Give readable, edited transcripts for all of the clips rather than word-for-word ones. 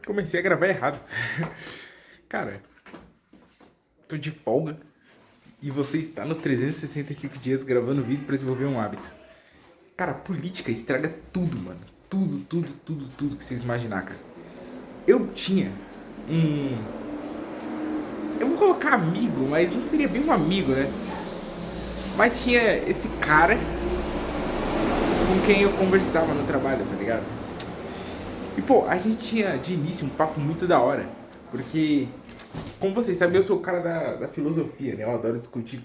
Comecei a gravar errado. Cara, tô de folga e você está no 365 dias gravando vídeos pra desenvolver um hábito. Cara, política estraga tudo, mano. Tudo, tudo, tudo, tudo que vocês imaginar, cara. Eu tinha um. Eu vou colocar amigo, mas não seria bem um amigo, né? Mas tinha esse cara com quem eu conversava no trabalho, tá ligado? E pô, a gente tinha de início um papo muito da hora. Porque, como vocês sabem, eu sou o cara da filosofia, né? Eu adoro discutir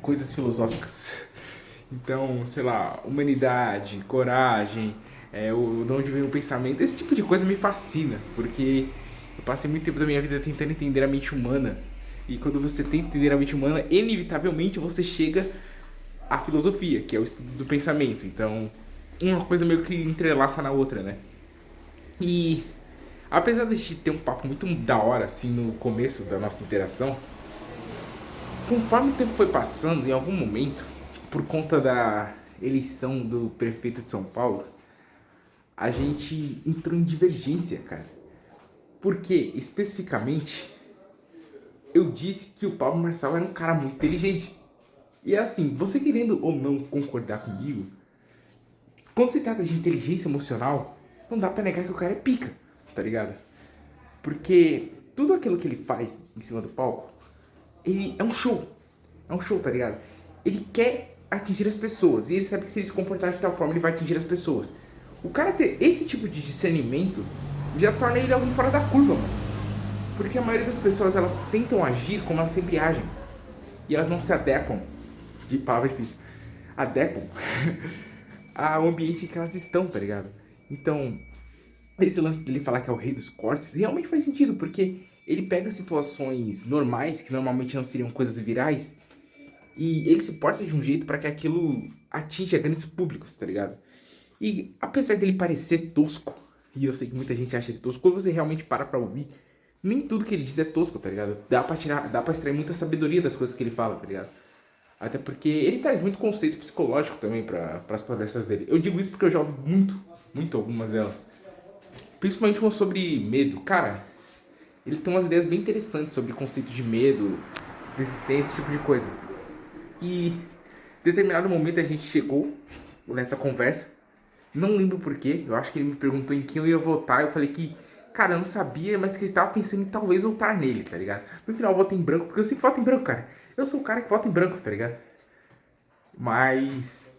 coisas filosóficas. Então, sei lá, humanidade, coragem, de onde vem o pensamento, esse tipo de coisa me fascina. Porque eu passei muito tempo da minha vida tentando entender a mente humana. E quando você tenta entender a mente humana, inevitavelmente você chega à filosofia, que é o estudo do pensamento. Então, uma coisa meio que entrelaça na outra, né? E apesar de a gente ter um papo muito da hora assim no começo da nossa interação, conforme o tempo foi passando, em algum momento, por conta da eleição do prefeito de São Paulo, a gente entrou em divergência, cara. Porque, especificamente, eu disse que o Pablo Marçal era um cara muito inteligente. E é assim, você querendo ou não concordar comigo, quando se trata de inteligência emocional, não dá pra negar que o cara é pica, tá ligado? Porque tudo aquilo que ele faz em cima do palco, ele é um show. É um show, tá ligado? Ele quer atingir as pessoas. E ele sabe que se ele se comportar de tal forma, ele vai atingir as pessoas. O cara ter esse tipo de discernimento já torna ele alguém fora da curva, mano. Porque a maioria das pessoas, elas tentam agir como elas sempre agem. E elas não se adequam, de palavra difícil, adequam ao ambiente em que elas estão, tá ligado? Então, esse lance dele falar que é o rei dos cortes realmente faz sentido, porque ele pega situações normais, que normalmente não seriam coisas virais, e ele se porta de um jeito para que aquilo atinja grandes públicos, tá ligado? E apesar dele parecer tosco, e eu sei que muita gente acha ele tosco, quando você realmente para pra ouvir, nem tudo que ele diz é tosco, tá ligado? Dá pra extrair muita sabedoria das coisas que ele fala, tá ligado? Até porque ele traz muito conceito psicológico também para as palestras dele. Eu digo isso porque eu já ouvi muito algumas delas. Principalmente uma sobre medo. Cara, ele tem umas ideias bem interessantes sobre conceito de medo, resistência, esse tipo de coisa. E em determinado momento a gente chegou nessa conversa. Não lembro porquê. Eu acho que ele me perguntou em quem eu ia votar. Eu falei que, cara, eu não sabia, mas que eu estava pensando em talvez votar nele, tá ligado? No final eu voto em branco, porque eu sempre voto em branco, cara. Eu sou o cara que vota em branco, tá ligado? Mas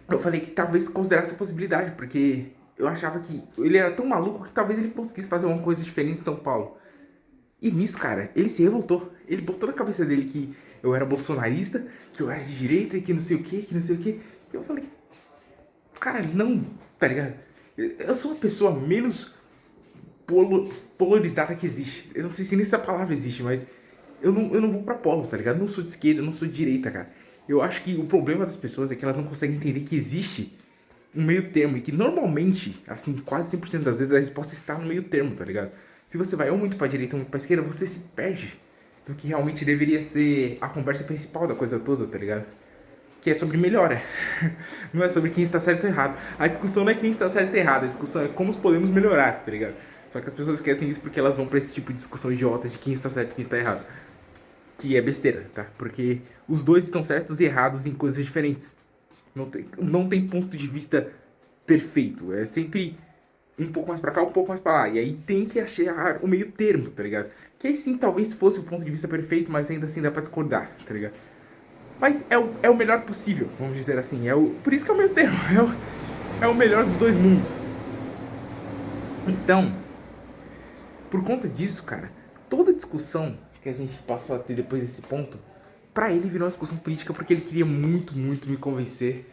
eu falei que talvez considerasse a possibilidade, porque eu achava que ele era tão maluco que talvez ele conseguisse fazer uma coisa diferente em São Paulo. E nisso, cara, ele se revoltou. Ele botou na cabeça dele que eu era bolsonarista, que eu era de direita, que não sei o que não sei o que. E eu falei, cara, não, tá ligado? Eu sou uma pessoa menos polarizada que existe. Eu não sei se nem essa palavra existe, mas eu não vou pra polos, tá ligado? Eu não sou de esquerda, eu não sou de direita, cara. Eu acho que o problema das pessoas é que elas não conseguem entender que existe um meio termo e que normalmente, assim, quase 100% das vezes a resposta está no meio termo, tá ligado? Se você vai ou muito pra direita ou muito pra esquerda, você se perde do que realmente deveria ser a conversa principal da coisa toda, tá ligado? Que é sobre melhora. Não é sobre quem está certo ou errado. A discussão não é quem está certo ou errado, a discussão é como podemos melhorar, tá ligado? Só que as pessoas esquecem isso porque elas vão pra esse tipo de discussão idiota de quem está certo e quem está errado. Que é besteira, tá? Porque os dois estão certos e errados em coisas diferentes. Não tem ponto de vista perfeito. É sempre um pouco mais pra cá, um pouco mais pra lá. E aí tem que achar o meio termo, tá ligado? Que aí sim, talvez fosse o ponto de vista perfeito, mas ainda assim dá pra discordar, tá ligado? Mas é o melhor possível, vamos dizer assim. Por isso que é o meio termo. É o melhor dos dois mundos. Então, por conta disso, cara, toda discussão que a gente passou a ter depois desse ponto, pra ele virou uma discussão política porque ele queria muito, muito me convencer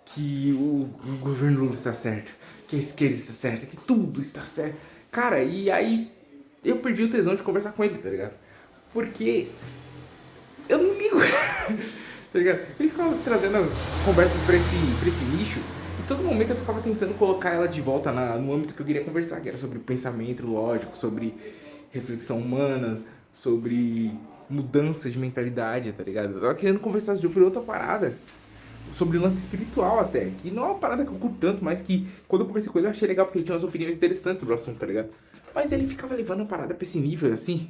que o governo Lula está certo, que a esquerda está certa, que tudo está certo. Cara, e aí eu perdi o tesão de conversar com ele, tá ligado? Porque eu não ligo, tá ligado? Ele ficava trazendo as conversas pra esse nicho e todo momento eu ficava tentando colocar ela de volta no âmbito que eu queria conversar, que era sobre pensamento lógico, sobre reflexão humana, sobre mudança de mentalidade, tá ligado? Eu tava querendo conversar sobre outra parada. sobre lance espiritual até. Que não é uma parada que eu curto tanto, mas que quando eu conversei com ele eu achei legal porque ele tinha umas opiniões interessantes sobre o assunto, tá ligado? Mas ele ficava levando a parada pra esse nível, assim.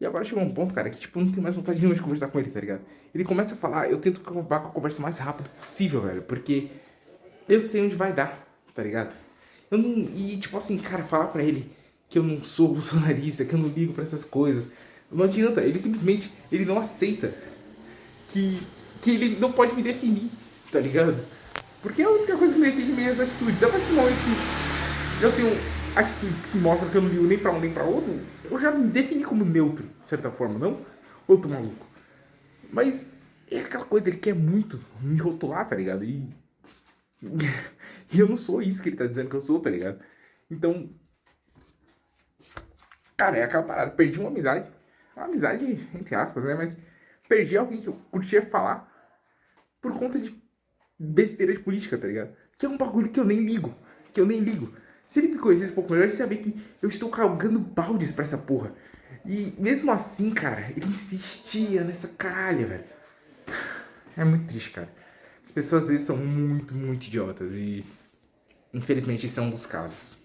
E agora chegou um ponto, cara, que tipo, não tem mais vontade nenhuma de conversar com ele, tá ligado? Ele começa a falar, eu tento acabar com a conversa o mais rápido possível, velho. Porque eu sei onde vai dar, tá ligado? Eu não. E tipo assim, cara, falar pra ele que eu não sou bolsonarista, que eu não ligo pra essas coisas. Não adianta, ele simplesmente ele não aceita que, que ele não pode me definir, tá ligado? Porque a única coisa que me define é as atitudes. A partir do momento que eu tenho atitudes que mostram que eu não ligo nem pra um nem pra outro, eu já me defini como neutro, de certa forma, não? Ou eu tô maluco? Mas é aquela coisa, ele quer muito me rotular, tá ligado? E eu não sou isso que ele tá dizendo que eu sou, tá ligado? Então, cara, é aquela parada. Perdi uma amizade. Uma amizade, entre aspas, né? Mas perdi alguém que eu curtia falar por conta de besteira de política, tá ligado? Que é um bagulho que eu nem ligo. Que eu nem ligo. Se ele me conhecesse um pouco melhor, ele sabia que eu estou carregando baldes pra essa porra. E mesmo assim, cara, ele insistia nessa caralha, velho. É muito triste, cara. As pessoas às vezes são muito, muito idiotas e infelizmente esse é um dos casos.